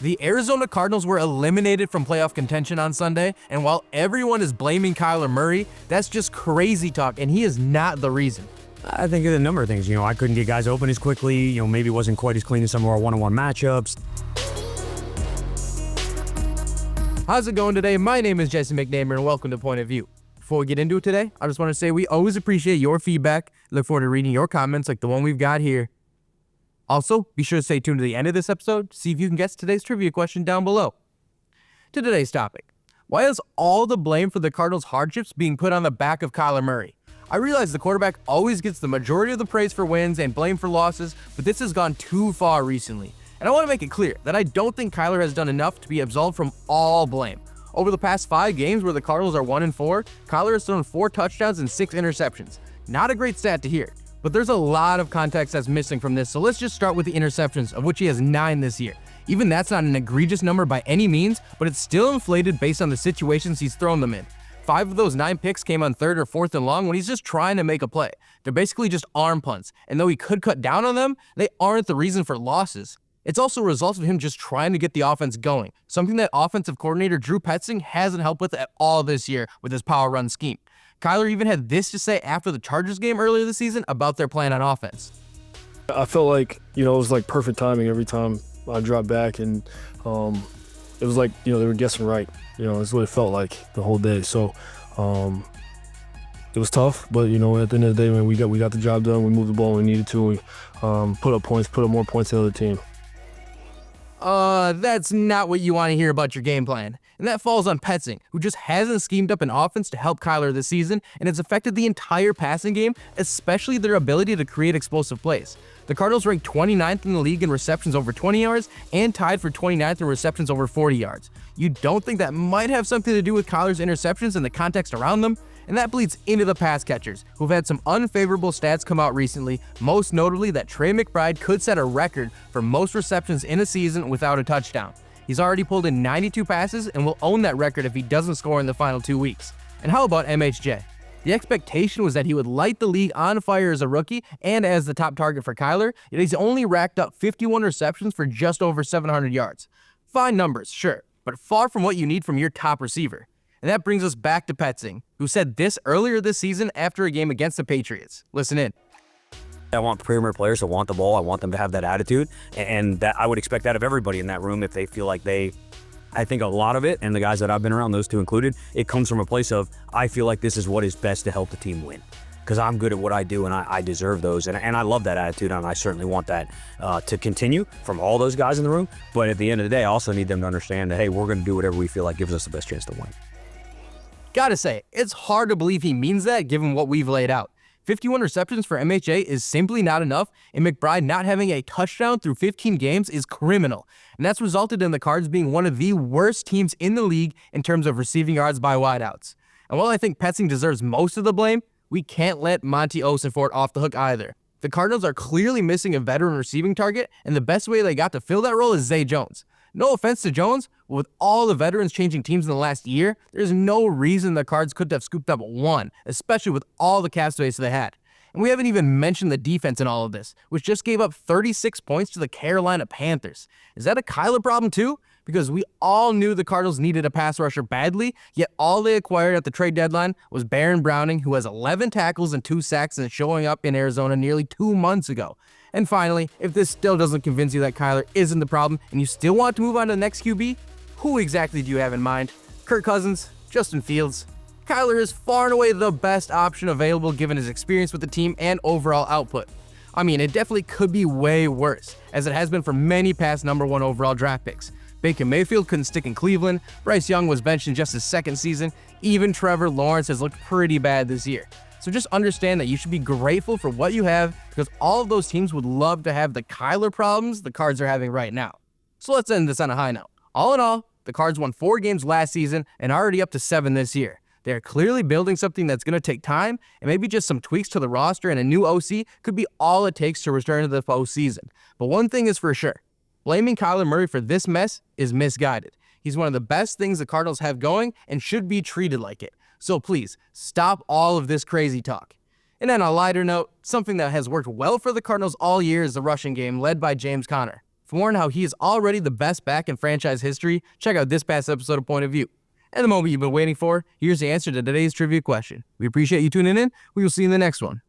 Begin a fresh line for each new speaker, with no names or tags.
The Arizona Cardinals were eliminated from playoff contention on Sunday, and while everyone is blaming Kyler Murray, that's just crazy talk, and he is not the reason.
I think of a number of things. I couldn't get guys open as quickly. Maybe wasn't quite as clean as some of our one-on-one matchups.
How's it going today? My name is Jesse McNamer, and welcome to Point of View. Before we get into it today, I just want to say we always appreciate your feedback. Look forward to reading your comments like the one we've got here. Also, be sure to stay tuned to the end of this episode to see if you can guess today's trivia question down below. To today's topic, why is all the blame for the Cardinals' hardships being put on the back of Kyler Murray? I realize the quarterback always gets the majority of the praise for wins and blame for losses, but this has gone too far recently. And I want to make it clear that I don't think Kyler has done enough to be absolved from all blame. Over the past 5 games where the Cardinals are 1-4, Kyler has thrown 4 touchdowns and 6 interceptions. Not a great stat to hear. But there's a lot of context that's missing from this, so let's just start with the interceptions, of which he has 9 this year. Even that's not an egregious number by any means, but it's still inflated based on the situations he's thrown them in. 5 of those 9 picks came on 3rd or 4th and long when he's just trying to make a play. They're basically just arm punts, and though he could cut down on them, they aren't the reason for losses. It's also a result of him just trying to get the offense going, something that offensive coordinator Drew Petzing hasn't helped with at all this year with his power run scheme. Kyler even had this to say after the Chargers game earlier this season about their plan on offense.
I felt like, it was like perfect timing every time I dropped back, and it was like, they were guessing right. That's what it felt like the whole day. So it was tough, but, at the end of the day, man, we got the job done. We moved the ball when we needed to. We put up more points than the other team.
That's not what you want to hear about your game plan. And that falls on Petzing, who just hasn't schemed up an offense to help Kyler this season, and it's affected the entire passing game, especially their ability to create explosive plays. The Cardinals ranked 29th in the league in receptions over 20 yards and tied for 29th in receptions over 40 yards. You don't think that might have something to do with Kyler's interceptions and the context around them? And that bleeds into the pass catchers, who've had some unfavorable stats come out recently, most notably that Trey McBride could set a record for most receptions in a season without a touchdown. He's already pulled in 92 passes and will own that record if he doesn't score in the final 2 weeks. And how about MHJ? The expectation was that he would light the league on fire as a rookie and as the top target for Kyler, yet he's only racked up 51 receptions for just over 700 yards. Fine numbers, sure, but far from what you need from your top receiver. And that brings us back to Petzing, who said this earlier this season after a game against the Patriots. Listen in.
I want premier players to want the ball. I want them to have that attitude, and that I would expect that of everybody in that room if they feel like I think a lot of it, and the guys that I've been around, those two included, it comes from a place of, I feel like this is what is best to help the team win. Because I'm good at what I do, and I deserve those. And I love that attitude, and I certainly want that to continue from all those guys in the room. But at the end of the day, I also need them to understand that, hey, we're going to do whatever we feel like gives us the best chance to win.
Gotta say, it's hard to believe he means that given what we've laid out. 51 receptions for MHA is simply not enough, and McBride not having a touchdown through 15 games is criminal. And that's resulted in the Cards being one of the worst teams in the league in terms of receiving yards by wideouts. And while I think Petzing deserves most of the blame, we can't let Monty Ossenfort off the hook either. The Cardinals are clearly missing a veteran receiving target, and the best way they got to fill that role is Zay Jones. No offense to Jones, but with all the veterans changing teams in the last year, there's no reason the Cards couldn't have scooped up one, especially with all the cap space they had. And we haven't even mentioned the defense in all of this, which just gave up 36 points to the Carolina Panthers. Is that a Kyler problem too? Because we all knew the Cardinals needed a pass rusher badly, yet all they acquired at the trade deadline was Baron Browning, who has 11 tackles and 2 sacks and showing up in Arizona nearly 2 months ago. And finally, if this still doesn't convince you that Kyler isn't the problem and you still want to move on to the next QB, who exactly do you have in mind? Kirk Cousins? Justin Fields? Kyler is far and away the best option available given his experience with the team and overall output. I mean, it definitely could be way worse, as it has been for many past #1 overall draft picks. Baker Mayfield couldn't stick in Cleveland, Bryce Young was benched in just his 2nd season, even Trevor Lawrence has looked pretty bad this year. So just understand that you should be grateful for what you have, because all of those teams would love to have the Kyler problems the Cards are having right now. So let's end this on a high note. All in all, the Cards won 4 games last season and are already up to 7 this year. They are clearly building something that's going to take time, and maybe just some tweaks to the roster and a new OC could be all it takes to return to the postseason. But one thing is for sure, blaming Kyler Murray for this mess is misguided. He's one of the best things the Cardinals have going and should be treated like it. So please, stop all of this crazy talk. And on a lighter note, something that has worked well for the Cardinals all year is the rushing game led by James Conner. For more on how he is already the best back in franchise history, check out this past episode of Point of View. And the moment you've been waiting for, here's the answer to today's trivia question. We appreciate you tuning in. We will see you in the next one.